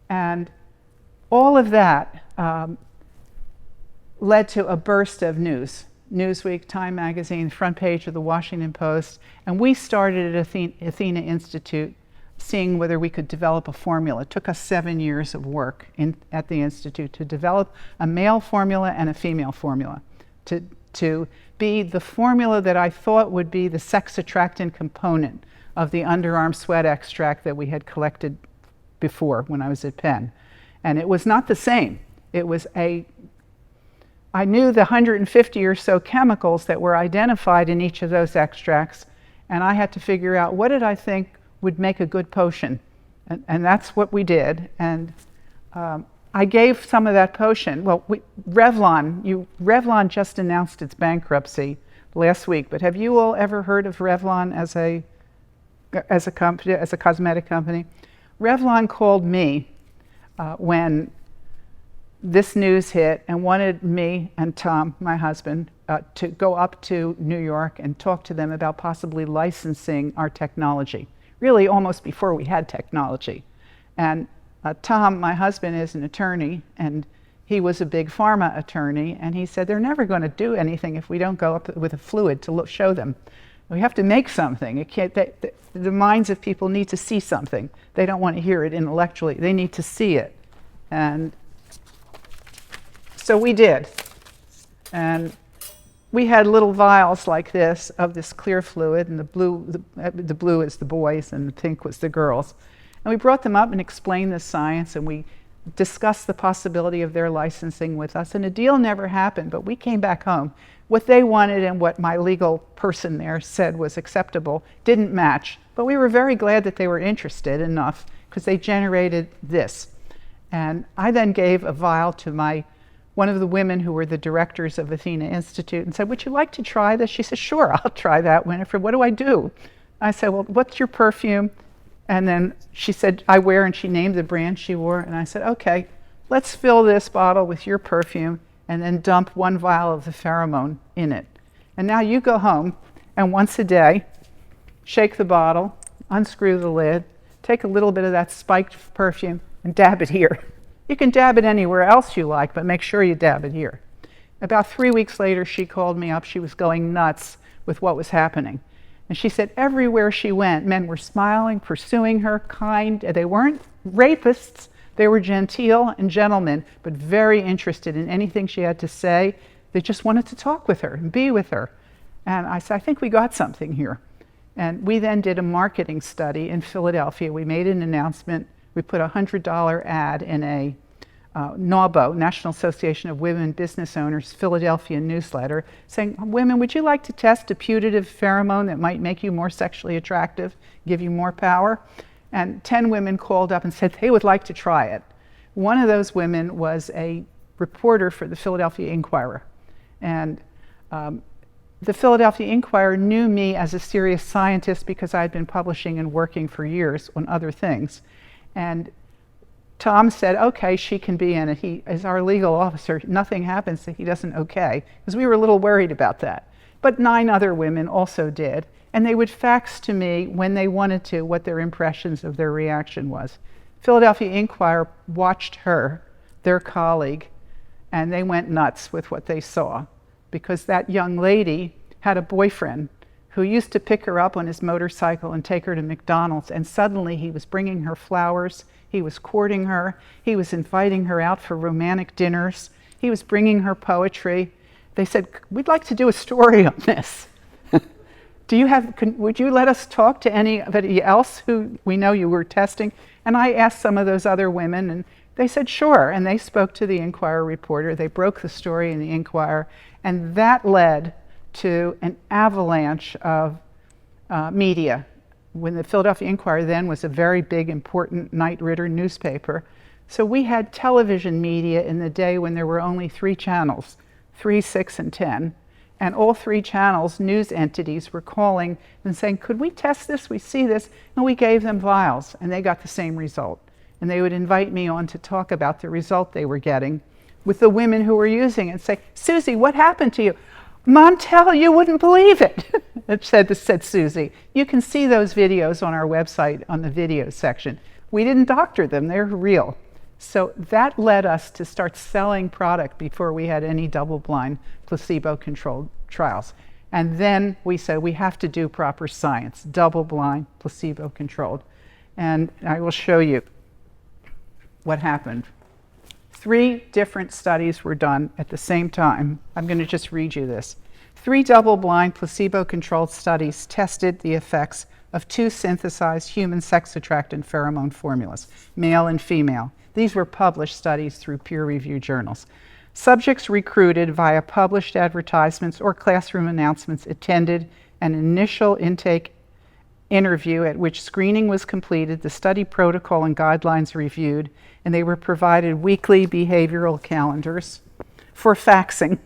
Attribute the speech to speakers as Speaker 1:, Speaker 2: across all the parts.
Speaker 1: And all of that led to a burst of news. Newsweek, Time Magazine, front page of the Washington Post, and we started at Athena Institute seeing whether we could develop a formula. It took us 7 years of work at the Institute to develop a male formula and a female formula, to be the formula that I thought would be the sex attractant component of the underarm sweat extract that we had collected before when I was at Penn. And it was not the same. I knew the 150 or so chemicals that were identified in each of those extracts, and I had to figure out what did I think would make a good potion. And that's what we did. And I gave some of that potion. Well, Revlon just announced its bankruptcy last week, but have you all ever heard of Revlon as a company, as a cosmetic company? Revlon called me when this news hit and wanted me and Tom, my husband, to go up to New York and talk to them about possibly licensing our technology, really almost before we had technology. And Tom, my husband, is an attorney, and he was a big pharma attorney, and he said, they're never going to do anything if we don't go up with a fluid to show them. We have to make something. The minds of people need to see something. They don't want to hear it intellectually. They need to see it. And so we did. And we had little vials like this of this clear fluid, and the blue is the boys and the pink was the girls. And we brought them up and explained the science, and we discussed the possibility of their licensing with us. And a deal never happened, but we came back home. What they wanted and what my legal person there said was acceptable didn't match. But we were very glad that they were interested enough because they generated this. And I then gave a vial to one of the women who were the directors of Athena Institute and said, would you like to try this? She said, sure, I'll try that, Winnifred. What do I do? I said, well, what's your perfume? And then she said, I wear, and she named the brand she wore. And I said, okay, let's fill this bottle with your perfume and then dump 1 vial of the pheromone in it. And now you go home and once a day, shake the bottle, unscrew the lid, take a little bit of that spiked perfume and dab it here. You can dab it anywhere else you like, but make sure you dab it here. About 3 weeks later, she called me up. She was going nuts with what was happening. And she said everywhere she went, men were smiling, pursuing her, kind. They weren't rapists. They were genteel and gentlemen, but very interested in anything she had to say. They just wanted to talk with her and be with her. And I said, I think we got something here. And we then did a marketing study in Philadelphia. We made an announcement. We put a $100 ad in a NAWBO, National Association of Women Business Owners, Philadelphia newsletter, saying, women, would you like to test a putative pheromone that might make you more sexually attractive, give you more power? And 10 women called up and said they would like to try it. One of those women was a reporter for the Philadelphia Inquirer. And the Philadelphia Inquirer knew me as a serious scientist because I had been publishing and working for years on other things. And Tom said, okay, she can be in it. He, as our legal officer, nothing happens that he doesn't okay, because we were a little worried about that. But 9 other women also did, and they would fax to me when they wanted to what their impressions of their reaction was. Philadelphia Inquirer watched her, their colleague, and they went nuts with what they saw, because that young lady had a boyfriend who used to pick her up on his motorcycle and take her to McDonald's, and suddenly he was bringing her flowers, he was courting her, he was inviting her out for romantic dinners, he was bringing her poetry. They said, we'd like to do a story on this. Would you let us talk to anybody else who we know you were testing? And I asked some of those other women, and they said, sure, and they spoke to the Inquirer reporter. They broke the story in the Inquirer, and that led to an avalanche of media. When the Philadelphia Inquirer then was a very big, important Knight Ridder newspaper. So we had television media in the day when there were only 3 channels, 3, 6, and 10. And all 3 channels, news entities, were calling and saying, could we test this? We see this. And we gave them vials, and they got the same result. And they would invite me on to talk about the result they were getting with the women who were using it and say, Susie, what happened to you? Montel, you wouldn't believe it, said Susie. You can see those videos on our website on the video section. We didn't doctor them, they're real. So that led us to start selling product before we had any double-blind placebo-controlled trials. And then we said we have to do proper science, double-blind, placebo-controlled. And I will show you what happened. 3 different studies were done at the same time. I'm going to just read you this. 3 double-blind, placebo-controlled studies tested the effects of 2 synthesized human sex attractant pheromone formulas, male and female. These were published studies through peer-reviewed journals. Subjects recruited via published advertisements or classroom announcements attended an initial intake interview at which screening was completed, the study protocol and guidelines reviewed, and they were provided weekly behavioral calendars for faxing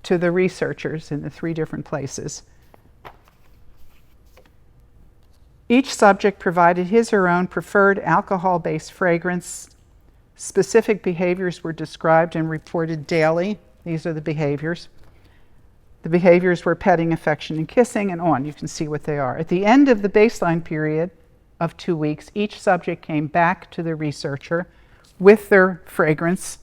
Speaker 1: to the researchers in the 3 different places. Each subject provided his or her own preferred alcohol-based fragrance. Specific behaviors were described and reported daily. These are the behaviors. The behaviors were petting, affection, and kissing, and on. You can see what they are. At the end of the baseline period of 2 weeks, each subject came back to the researcher with their fragrance,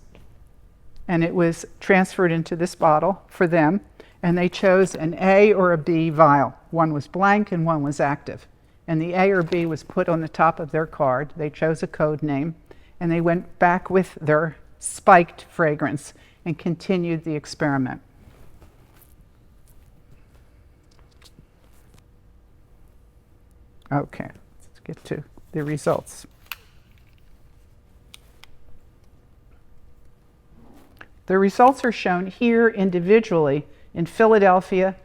Speaker 1: and it was transferred into this bottle for them, and they chose an A or a B vial. One was blank and one was active. And the A or B was put on the top of their card. They chose a code name, and they went back with their spiked fragrance and continued the experiment. Okay, let's get to the results. The results are shown here individually in Philadelphia,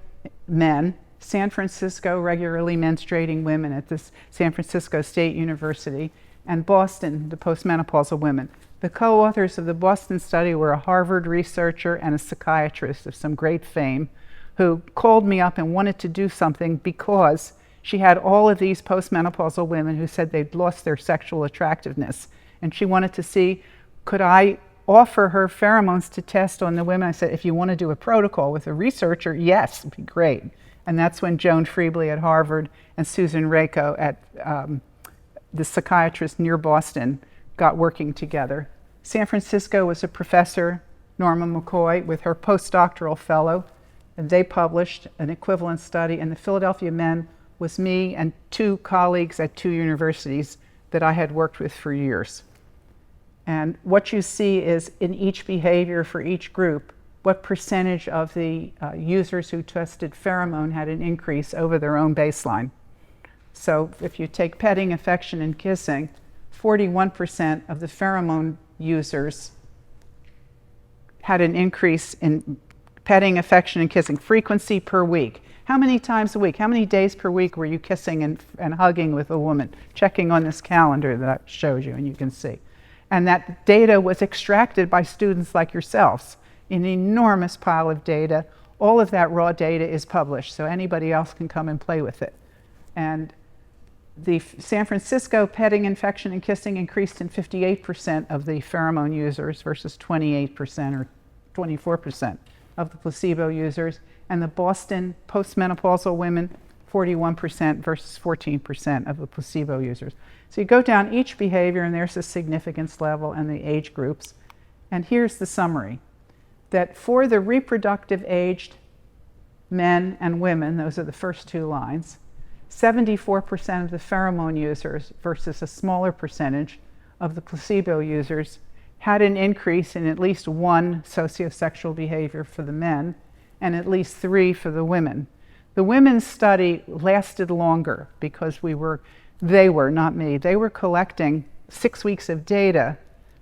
Speaker 1: men, San Francisco, regularly menstruating women at the San Francisco State University, and Boston, the postmenopausal women. The co-authors of the Boston study were a Harvard researcher and a psychiatrist of some great fame who called me up and wanted to do something because she had all of these postmenopausal women who said they'd lost their sexual attractiveness. And she wanted to see, could I offer her pheromones to test on the women? I said, if you want to do a protocol with a researcher, yes, it'd be great. And that's when Joan Freebley at Harvard and Susan Rako at the psychiatrist near Boston got working together. San Francisco was a professor, Norma McCoy, with her postdoctoral fellow, and they published an equivalent study. And the Philadelphia men was me and 2 colleagues at 2 universities that I had worked with for years. And what you see is in each behavior for each group, what percentage of the users who tested pheromone had an increase over their own baseline. So if you take petting, affection, and kissing, 41% of the pheromone users had an increase in petting, affection, and kissing, frequency per week. How many times a week, how many days per week were you kissing and hugging with a woman? Checking on this calendar that I showed you, and you can see. And that data was extracted by students like yourselves. An enormous pile of data. All of that raw data is published, so anybody else can come and play with it. And the San Francisco petting, affection, and kissing increased in 58% of the pheromone users versus 28% or 24% of the placebo users. And the Boston postmenopausal women, 41% versus 14% of the placebo users. So you go down each behavior, and there's the significance level and the age groups. And here's the summary. That for the reproductive aged men and women, those are the first 2 lines, 74% of the pheromone users versus a smaller percentage of the placebo users had an increase in at least 1 sociosexual behavior for the men and at least 3 for the women. The women's study lasted longer because they were, not me, they were collecting 6 weeks of data,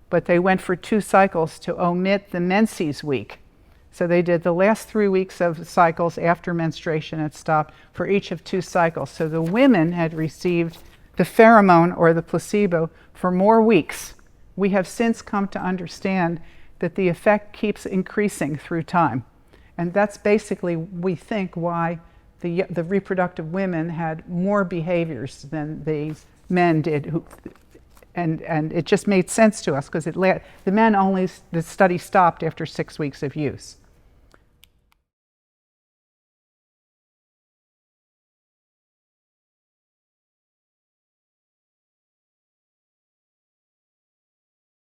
Speaker 1: but they went for 2 cycles to omit the menses week. So they did the last 3 weeks of cycles after menstruation had stopped for each of 2 cycles. So the women had received the pheromone or the placebo for more weeks. We have since come to understand that the effect keeps increasing through time. And that's basically, we think, why the reproductive women had more behaviors than the men did. And it just made sense to us because the men only, the study stopped after 6 weeks of use.